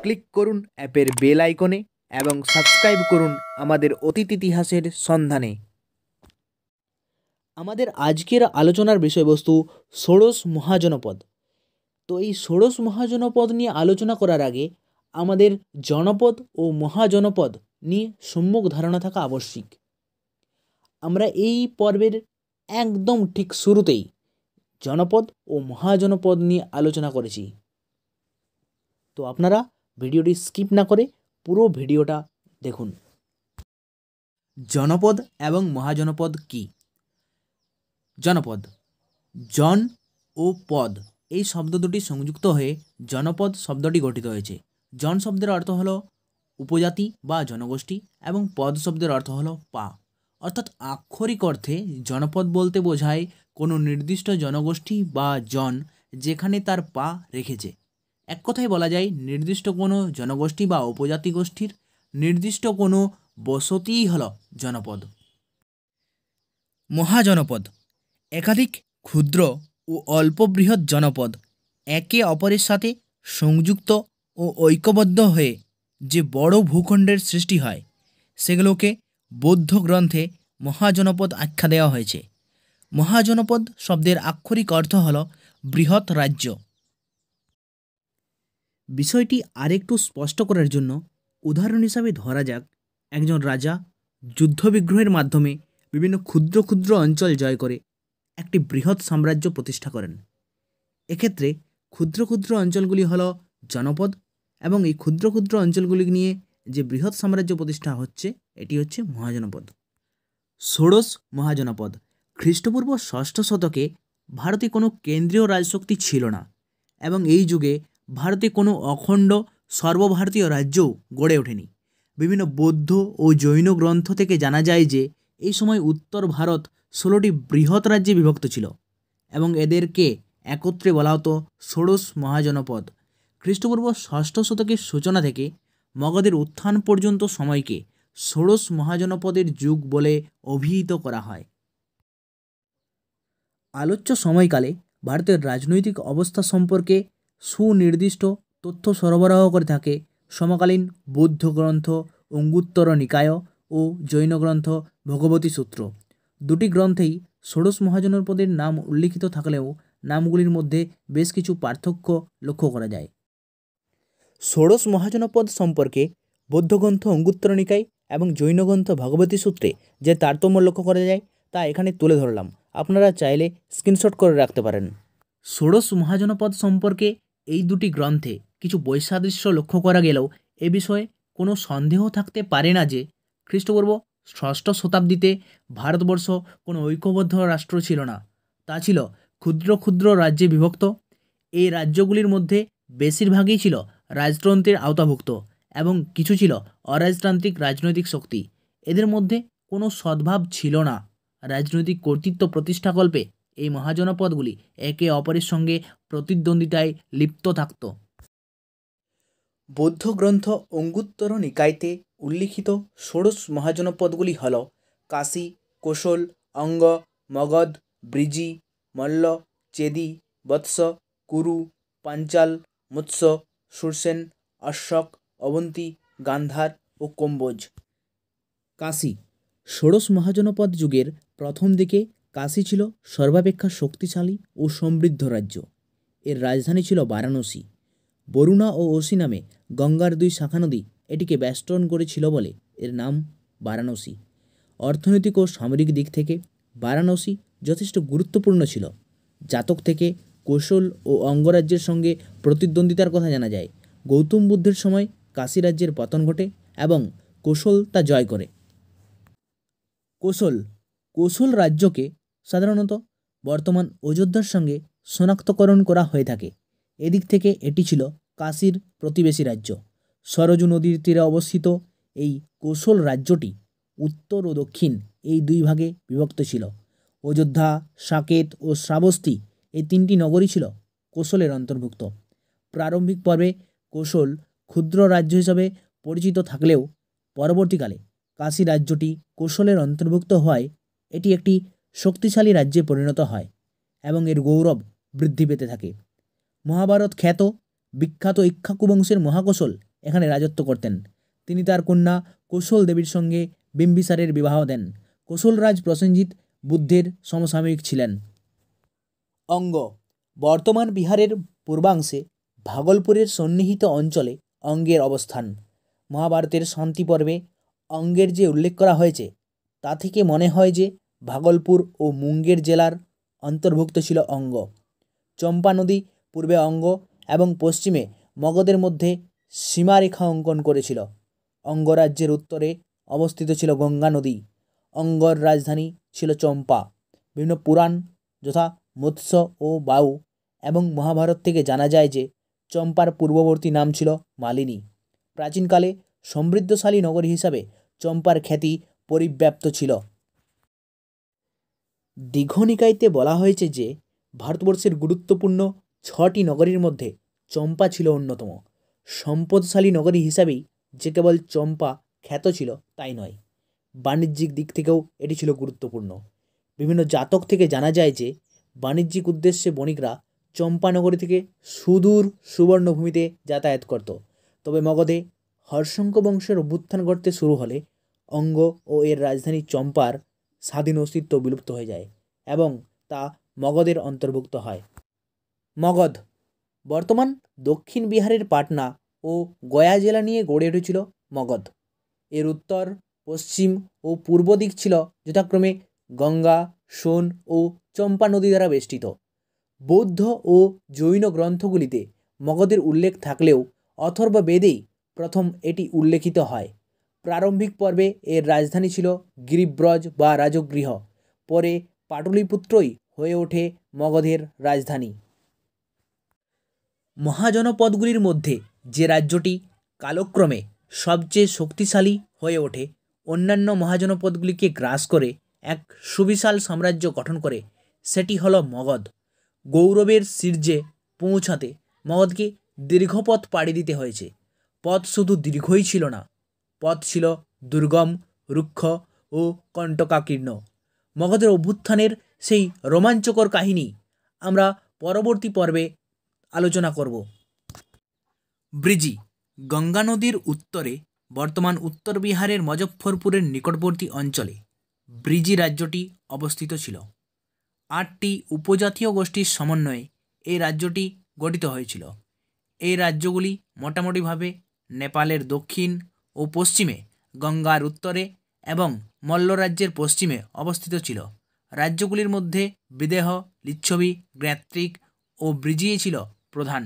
Click করুন অ্যাপের bell আইকনে এবং সাবস্ক্রাইব করুন আমাদের অতীত ইতিহাসের সন্ধানে। আমাদের আজকের আলোচনার বিষয়বস্তু ষোড়শ মহাজনপদ। তো এই ষোড়শ মহাজনপদ নিয়ে আলোচনা করার আগে আমাদের জনপদ ও মহাজনপদ নিয়ে সম্যক ধারণা থাকা আবশ্যিক। আমরা এই পর্বের একদম ঠিক শুরুতেই জনপদ ও মহাজনপদ নিয়ে আলোচনা করেছি। তো আপনারা ভিডিওটি স্কিপ না করে পুরো ভিডিওটা দেখুন। জনপদ এবং মহাজনপদ কি? জনপদ, জন ও পদ এই শব্দ দুটি সংযুক্ত হয়ে জনপদ শব্দটি গঠিত হয়েছে। জন শব্দের অর্থ হলো উপজাতি বা জনগোষ্ঠী এবং পদ শব্দের অর্থ হলো পা। অর্থাৎ আক্ষরিক অর্থে জনপদ বলতে বোঝায় কোনো নির্দিষ্ট জনগোষ্ঠী বা জন যেখানে তার পা রেখেছে। এক কথায় বলা যায় নির্দিষ্ট কোনো জনগোষ্ঠী বা উপজাতি গোষ্ঠীর নির্দিষ্ট কোনো বসতিই হল জনপদ। মহাজনপদ একাধিক ক্ষুদ্র ও অল্প বৃহৎ জনপদ একে অপরের সাথে সংযুক্ত ও ঐক্যবদ্ধ হয়ে যে বড় ভূখণ্ডের সৃষ্টি হয় সেগুলোকে বৌদ্ধ গ্রন্থে মহাজনপদ আখ্যা দেওয়া হয়েছে। মহাজনপদ শব্দের আক্ষরিক অর্থ হল বৃহৎ রাজ্য। বিষয়টি আরেকটু স্পষ্ট করার জন্য উদাহরণ হিসাবে ধরা যাক, একজন রাজা যুদ্ধবিগ্রহের মাধ্যমে বিভিন্ন ক্ষুদ্র ক্ষুদ্র অঞ্চল জয় করে একটি বৃহৎ সাম্রাজ্য প্রতিষ্ঠা করেন। এক্ষেত্রে ক্ষুদ্র ক্ষুদ্র অঞ্চলগুলি হলো জনপদ এবং এই ক্ষুদ্র ক্ষুদ্র অঞ্চলগুলি নিয়ে যে বৃহৎ সাম্রাজ্য প্রতিষ্ঠা হচ্ছে এটি হচ্ছে মহাজনপদ। ষোড়শ মহাজনপদ। খ্রিস্টপূর্ব ষষ্ঠ শতকে ভারতে কোনো কেন্দ্রীয় রাজশক্তি ছিল না এবং এই যুগে ভারতে কোনো অখণ্ড সর্বভারতীয় রাজ্যও গড়ে ওঠেনি। বিভিন্ন বৌদ্ধ ও জৈন গ্রন্থ থেকে জানা যায় যে এই সময় উত্তর ভারত 16টি বৃহৎ রাজ্যে বিভক্ত ছিল এবং এদেরকে একত্রে বলা হতো ষোড়শ মহাজনপদ। খ্রিস্টপূর্ব ষষ্ঠ শতকের সূচনা থেকে মগধের উত্থান পর্যন্ত সময়কে ষোড়শ মহাজনপদের যুগ বলে অভিহিত করা হয়। আলোচ্য সময়কালে ভারতের রাজনৈতিক অবস্থা সম্পর্কে সুনির্দিষ্ট তথ্য সরবরাহ করে থাকে সমকালীন বৌদ্ধ গ্রন্থ অঙ্গুত্তর নিকায় ও জৈন গ্রন্থ ভগবতী সূত্র। দুটি গ্রন্থেই ষোড়শ মহাজনপদের নাম উল্লিখিত থাকলেও নামগুলির মধ্যে বেশ কিছু পার্থক্য লক্ষ্য করা যায়। ষোড়শ মহাজনপদ সম্পর্কে বৌদ্ধগ্রন্থ অঙ্গুত্তর নিকায় এবং জৈন গ্রন্থ ভগবতী সূত্রে যে তারতম্য লক্ষ্য করা যায় তা এখানে তুলে ধরলাম, আপনারা চাইলে স্ক্রিনশট করে রাখতে পারেন। ষোড়শ মহাজনপদ সম্পর্কে এই দুটি গ্রন্থে কিছু বৈসাদৃশ্য লক্ষ্য করা গেলেও এ বিষয়ে কোনো সন্দেহ থাকতে পারে না যে খ্রিস্টপূর্ব ষষ্ঠ শতাব্দীতে ভারতবর্ষ কোনো ঐক্যবদ্ধ রাষ্ট্র ছিল না, তা ছিল ক্ষুদ্র ক্ষুদ্র রাজ্যে বিভক্ত। এই রাজ্যগুলির মধ্যে বেশিরভাগই ছিল রাজতন্ত্রের আওতাভুক্ত এবং কিছু ছিল অরাজতান্ত্রিক রাজনৈতিক শক্তি। এদের মধ্যে কোনো সদ্ভাব ছিল না। রাজনৈতিক কর্তৃত্ব প্রতিষ্ঠাকল্পে এই মহাজনপদগুলি একে অপরের সঙ্গে প্রতিদ্বন্দ্বিতায় লিপ্ত থাকত। বৌদ্ধ গ্রন্থ অঙ্গুত্তর নিকায়তে উল্লিখিত ষোড়শ মহাজনপদগুলি হল কাশী, কোশল, অঙ্গ, মগধ, ব্রিজি, মল্ল, চেদি, বৎস, কুরু, পাঞ্চাল, মৎস্য, সুরসেন, অশোক, অবন্তী, গান্ধার ও কম্বোজ। কাশী। ষোড়শ মহাজনপদ যুগের প্রথম দিকে কাশী ছিল সর্বাপেক্ষা শক্তিশালী ও সমৃদ্ধ রাজ্য। এর রাজধানী ছিল বারাণসী। বরুণা ও অসি নামে গঙ্গার দুই শাখা নদী এটিকে বেষ্টন করেছিল বলে এর নাম বারাণসী। অর্থনৈতিক ও সামরিক দিক থেকে বারাণসী যথেষ্ট গুরুত্বপূর্ণ ছিল। জাতক থেকে কোশল ও অঙ্গরাজ্যের সঙ্গে প্রতিদ্বন্দ্বিতার কথা জানা যায়। গৌতম বুদ্ধের সময় কাশী রাজ্যের পতন ঘটে এবং কোশল তা জয় করে। কোশল রাজ্যকে সাধারণত বর্তমান অযোধ্যার সঙ্গে শনাক্তকরণ করা হয়ে থাকে। এদিক থেকে এটি ছিল কাশীর প্রতিবেশী রাজ্য। সরজু নদীর তীরে অবস্থিত এই কোশল রাজ্যটি উত্তর ও দক্ষিণ এই দুই ভাগে বিভক্ত ছিল। অযোধ্যা, সাকেত ও শ্রাবস্তী এই তিনটি নগরী ছিল কোশলের অন্তর্ভুক্ত। প্রারম্ভিক পর্বে কোশল ক্ষুদ্র রাজ্য হিসাবে পরিচিত থাকলেও পরবর্তীকালে কাশী রাজ্যটি কোশলের অন্তর্ভুক্ত হওয়ায় এটি একটি শক্তিশালী রাজ্যে পরিণত হয় এবং এর গৌরব বৃদ্ধি পেতে থাকে। মহাভারত খ্যাত বিখ্যাত ইক্ষ্বাকু বংশের মহাকৌশল এখানে রাজত্ব করতেন। তিনি তার কন্যা কৌশল দেবীর সঙ্গে বিম্বিসারের বিবাহ দেন। কৌশলরাজ প্রসেনজিৎ বুদ্ধের সমসাময়িক ছিলেন। অঙ্গ বর্তমান বিহারের পূর্বাংশে ভাগলপুরের সন্নিহিত অঞ্চলে অঙ্গের অবস্থান। মহাভারতের শান্তি পর্বে অঙ্গের যে উল্লেখ করা হয়েছে তা থেকে মনে হয় যে ভাগলপুর ও মুঙ্গের জেলার অন্তর্ভুক্ত ছিল অঙ্গ। চম্পা নদী পূর্বে অঙ্গ এবং পশ্চিমে মগধের মধ্যে সীমারেখা অঙ্কন করেছিল। অঙ্গরাজ্যের উত্তরে অবস্থিত ছিল গঙ্গা নদী। অঙ্গর রাজধানী ছিল চম্পা। বিভিন্ন পুরাণ যথা মৎস্য ও বাউ এবং মহাভারত থেকে জানা যায় যে চম্পার পূর্ববর্তী নাম ছিল মালিনী। প্রাচীনকালে সমৃদ্ধশালী নগরী হিসাবে চম্পার খ্যাতি পরিব্যাপ্ত ছিল। দীঘনিকায়তে বলা হয়েছে যে ভারতবর্ষের গুরুত্বপূর্ণ 6টি নগরীর মধ্যে চম্পা ছিল অন্যতম। সম্পদশালী নগরী হিসাবেই যে কেবল চম্পা খ্যাত ছিল তাই নয়, বাণিজ্যিক দিক থেকেও এটি ছিল গুরুত্বপূর্ণ। বিভিন্ন জাতক থেকে জানা যায় যে বাণিজ্যিক উদ্দেশ্যে বণিকরা চম্পানগরী থেকে সুদূর সুবর্ণভূমিতে যাতায়াত করত। তবে মগধে হর্ষঙ্ক বংশের অভ্যুত্থান ঘটতে শুরু হলে অঙ্গ ও এর রাজধানী চম্পার স্বাধীন অস্তিত্ব বিলুপ্ত হয়ে যায় এবং তা মগধের অন্তর্ভুক্ত হয়। মগধ বর্তমান দক্ষিণ বিহারের পাটনা ও গয়া জেলা নিয়ে গড়ে উঠেছিল মগধ। এর উত্তর, পশ্চিম ও পূর্ব দিক ছিল যথাক্রমে গঙ্গা, সোন ও চম্পা নদী দ্বারা বেষ্টিত। বৌদ্ধ ও জৈন গ্রন্থগুলিতে মগধের উল্লেখ থাকলেও অথর্ব বেদেই প্রথম এটি উল্লেখিত হয়। প্রারম্ভিক পর্বে এর রাজধানী ছিল গিরিব্রজ বা রাজগৃহ। পরে পাটলিপুত্রই হয়ে ওঠে মগধের রাজধানী। মহাজনপদগুলির মধ্যে যে রাজ্যটি কালক্রমে সবচেয়ে শক্তিশালী হয়ে ওঠে, অন্যান্য মহাজনপদগুলিকে গ্রাস করে এক সুবিশাল সাম্রাজ্য গঠন করে, সেটি হল মগধ। গৌরবের শীর্ষে পৌঁছাতে মগধকে দীর্ঘ পথ পাড়ি দিতে হয়েছে। পথ শুধু দীর্ঘই ছিল না, পথ ছিল দুর্গম, রুক্ষ ও কণ্টকাকীর্ণ। মগধের অভ্যুত্থানের সেই রোমাঞ্চকর কাহিনী আমরা পরবর্তী পর্বে আলোচনা করব। ব্রিজি গঙ্গা নদীর উত্তরে বর্তমান উত্তর বিহারের মুজফ্ফরপুরের নিকটবর্তী অঞ্চলে ব্রিজি রাজ্যটি অবস্থিত ছিল। 8টি উপজাতীয় গোষ্ঠীর সমন্বয়ে এই রাজ্যটি গঠিত হয়েছিল। এই রাজ্যগুলি মোটামুটিভাবে নেপালের দক্ষিণ ও পশ্চিমে, গঙ্গার উত্তরে এবং মল্ল রাজ্যের পশ্চিমে অবস্থিত ছিল। রাজ্যগুলির মধ্যে বিদেহ, লিচ্ছবি, জ্ঞাত্রিক ও ব্রিজি ছিল প্রধান।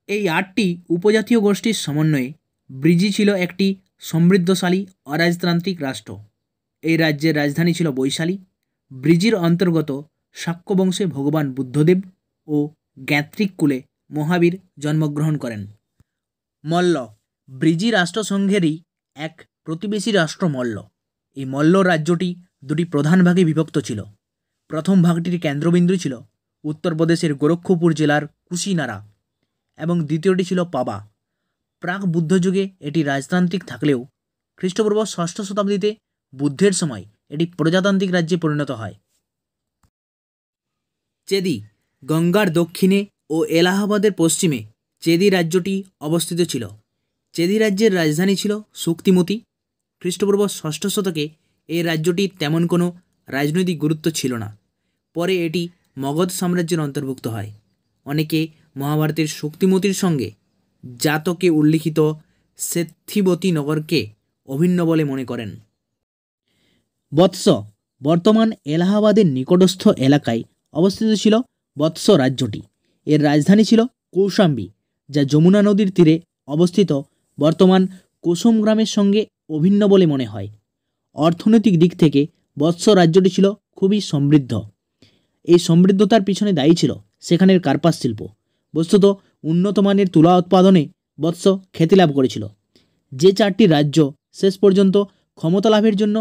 এই 8টি উপজাতীয় গোষ্ঠীর সমন্বয়ে ব্রিজি ছিল একটি সমৃদ্ধশালী অরাজতান্ত্রিক রাষ্ট্র। এই রাজ্যের রাজধানী ছিল বৈশালী। ব্রিজির অন্তর্গত শাক্য বংশে ভগবান বুদ্ধদেব ও জ্ঞাত্রিক কুলে মহাবীর জন্মগ্রহণ করেন। মল্ল ব্রিজি রাষ্ট্রসংঘেরই এক প্রতিবেশী রাষ্ট্র মল্ল। এই মল্ল রাজ্যটি দুটি প্রধান ভাগে বিভক্ত ছিল। প্রথম ভাগটির কেন্দ্রবিন্দু ছিল উত্তরপ্রদেশের গোরক্ষপুর জেলার কুশিনারা এবং দ্বিতীয়টি ছিল পাবা। প্রাক বুদ্ধযুগে এটি রাজতান্ত্রিক থাকলেও খ্রিস্টপূর্ব 6ষ্ঠ শতাব্দীতে বুদ্ধের সময় এটি প্রজাতান্ত্রিক রাজ্যে পরিণত হয়। চেদি গঙ্গার দক্ষিণে ও এলাহাবাদের পশ্চিমে চেদি রাজ্যটি অবস্থিত ছিল। চেদি রাজ্যের রাজধানী ছিল শক্তিমতী। খ্রিস্টপূর্ব 6ষ্ঠ শতকে এই রাজ্যটির তেমন কোনো রাজনৈতিক গুরুত্ব ছিল না। পরে এটি মগধ সাম্রাজ্যের অন্তর্ভুক্ত হয়। অনেকে মহাভারতের শক্তিমতীর সঙ্গে জাতকে উল্লিখিত সেথিবতী নগরকে অভিন্ন বলে মনে করেন। বৎস বর্তমান এলাহাবাদের নিকটস্থ এলাকায় অবস্থিত ছিল বৎস রাজ্যটি। এর রাজধানী ছিল কৌশাম্বী, যা যমুনা নদীর তীরে অবস্থিত বর্তমান কোসম গ্রামের সঙ্গে অভিন্ন বলে মনে হয়। অর্থনৈতিক দিক থেকে বৎস রাজ্যটি ছিল খুবই সমৃদ্ধ। এই সমৃদ্ধতার পিছনে দায়ী ছিল সেখানের কার্পাস শিল্প। বস্তুত উন্নত মানের তুলা উৎপাদনে বৎস খ্যাতি লাভ করেছিল। যে 4টি রাজ্য শেষ পর্যন্ত ক্ষমতা লাভের জন্য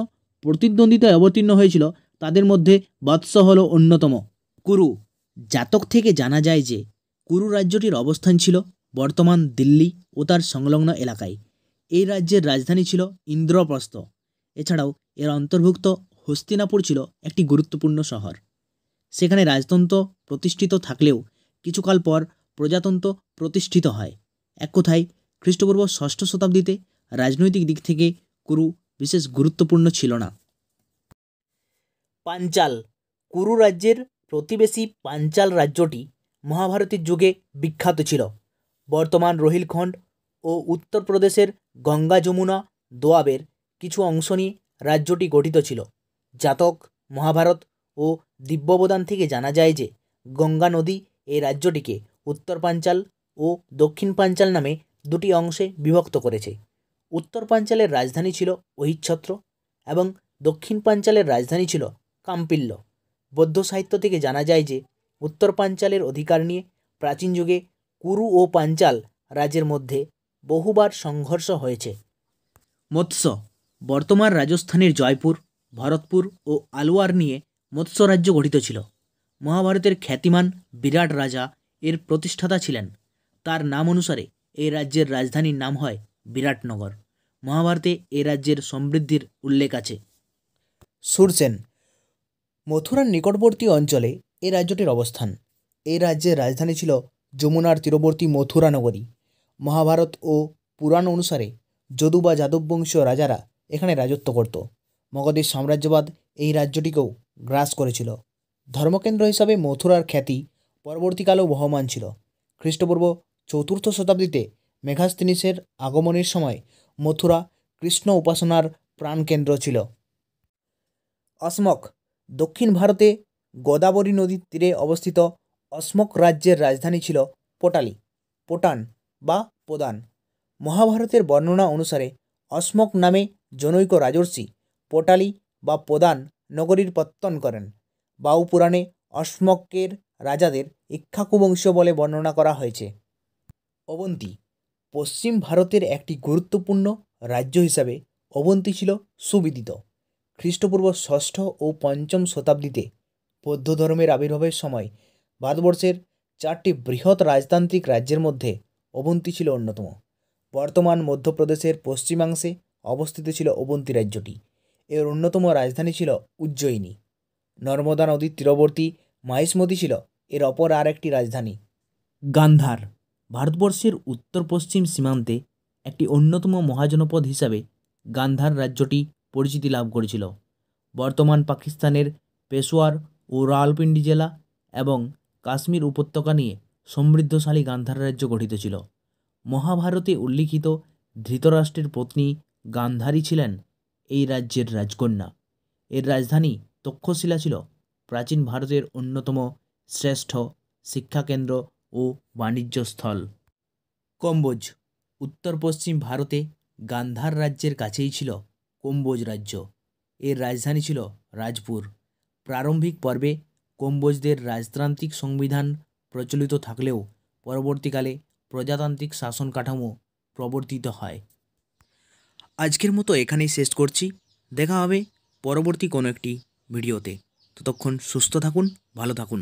প্রতিদ্বন্দ্বিতায় অবতীর্ণ হয়েছিল তাদের মধ্যে বৎস হল অন্যতম। কুরু জাতক থেকে জানা যায় যে কুরু রাজ্যটির অবস্থান ছিল বর্তমান দিল্লি ও তার সংলগ্ন এলাকায়। এই রাজ্যের রাজধানী ছিল ইন্দ্রপ্রস্থ। এছাড়াও এর অন্তর্ভুক্ত হস্তিনাপুর ছিল একটি গুরুত্বপূর্ণ শহর। সেখানে রাজতন্ত্র প্রতিষ্ঠিত থাকলেও কিছুকাল পর প্রজাতন্ত্র প্রতিষ্ঠিত হয়। এক কথায় খ্রিস্টপূর্ব ষষ্ঠ শতাব্দীতে রাজনৈতিক দিক থেকে কুরু বিশেষ গুরুত্বপূর্ণ ছিল না। পাঞ্চাল। কুরু রাজ্যের প্রতিবেশী পাঞ্চাল রাজ্যটি মহাভারতের যুগে বিখ্যাত ছিল। বর্তমান রোহিলখণ্ড ও উত্তরপ্রদেশের গঙ্গা যমুনা দোয়াবের কিছু অংশ নিয়ে রাজ্যটি গঠিত ছিল। জাতক, মহাভারত ও দিব্যবদান থেকে জানা যায় যে গঙ্গা নদী এই রাজ্যটিকে উত্তর পাঞ্চাল ও দক্ষিণ পাঞ্চাল নামে দুটি অংশে বিভক্ত করেছে। উত্তর পাঞ্চালের রাজধানী ছিল অহিচ্ছত্র এবং দক্ষিণ পাঞ্চালের রাজধানী ছিল কাম্পিল্য। বৌদ্ধ সাহিত্য থেকে জানা যায় যে উত্তর পাঞ্চালের অধিকার নিয়ে প্রাচীন যুগে কুরু ও পাঞ্চাল রাজ্যের মধ্যে বহুবার সংঘর্ষ হয়েছে। মৎস্য। বর্তমান রাজস্থানের জয়পুর, ভরতপুর ও আলওয়ার নিয়ে মৎস্য রাজ্য গঠিত ছিল। মহাভারতের খ্যাতিমান বিরাট রাজা এর প্রতিষ্ঠাতা ছিলেন। তার নাম অনুসারে এই রাজ্যের রাজধানীর নাম হয় বিরাটনগর। মহাভারতে এই রাজ্যের সমৃদ্ধির উল্লেখ আছে। সুরসেন। মথুরার নিকটবর্তী অঞ্চলে এই রাজ্যটির অবস্থান। এই রাজ্যের রাজধানী ছিল যমুনার তীরবর্তী মথুরা নগরী। মহাভারত ও পুরাণ অনুসারে যদু বা যাদব বংশীয় রাজারা এখানে রাজত্ব করত। মগধের সাম্রাজ্যবাদ এই রাজ্যটিকেও গ্রাস করেছিল। ধর্মকেন্দ্র হিসাবে মথুরার খ্যাতি পরবর্তীকালেও বহমান ছিল। খ্রিস্টপূর্ব চতুর্থ শতাব্দীতে মেঘাস্তিনিসের আগমনের সময় মথুরা কৃষ্ণ উপাসনার প্রাণকেন্দ্র ছিল। অসমক। দক্ষিণ ভারতে গোদাবরী নদীর তীরে অবস্থিত অসমক রাজ্যের রাজধানী ছিল পোটালি, পোটান বা প্রদান। মহাভারতের বর্ণনা অনুসারে অসমক নামে জনৈক রাজর্ষি পোটালি বা প্রদান নগরীর পত্তন করেন। বাউ পুরাণে অসমকের রাজাদের ইক্ষ্বাকু বংশীয় বলে বর্ণনা করা হয়েছে। অবন্তী। পশ্চিম ভারতের একটি গুরুত্বপূর্ণ রাজ্য হিসাবে অবন্তী ছিল সুবিদিত। খ্রিস্টপূর্ব ষষ্ঠ ও পঞ্চম শতাব্দীতে বৌদ্ধ ধর্মের আবির্ভাবের সময় ভারতবর্ষের 4টি বৃহৎ রাজতান্ত্রিক রাজ্যের মধ্যে অবন্তী ছিল অন্যতম। বর্তমান মধ্যপ্রদেশের পশ্চিমাংশে অবস্থিত ছিল অবন্তী রাজ্যটি। এর অন্যতম রাজধানী ছিল উজ্জয়িনী। নর্মদা নদীর তীরবর্তী মাহিষ্মতি ছিল এর অপর আর একটি রাজধানী। গান্ধার। ভারতবর্ষের উত্তর পশ্চিম সীমান্তে একটি অন্যতম মহাজনপদ হিসাবে গান্ধার রাজ্যটি পরিচিতি লাভ করেছিল। বর্তমান পাকিস্তানের পেশোয়ার ও রাওয়ালপিন্ডি জেলা এবং কাশ্মীর উপত্যকা নিয়ে সমৃদ্ধশালী গান্ধার রাজ্য গঠিত ছিল। মহাভারতে উল্লিখিত ধৃতরাষ্ট্রের পত্নী গান্ধারী ছিলেন এই রাজ্যের রাজকন্যা। এর রাজধানী তক্ষশিলা ছিল প্রাচীন ভারতের অন্যতম শ্রেষ্ঠ শিক্ষাকেন্দ্র ও বাণিজ্যস্থল। কম্বোজ। উত্তর পশ্চিম ভারতে গান্ধার রাজ্যের কাছেই ছিল কম্বোজ রাজ্য। এর রাজধানী ছিল রাজপুর। প্রারম্ভিক পর্বে কম্বোজদের রাজতান্ত্রিক সংবিধান প্রচলিত থাকলেও পরবর্তীকালে প্রজাতান্ত্রিক শাসন কাঠামো প্রবর্তিত হয়। আজকের মতো এখানেই শেষ করছি। দেখা হবে পরবর্তী কোনো একটি ভিডিওতে। ততক্ষণ সুস্থ থাকুন, ভালো থাকুন।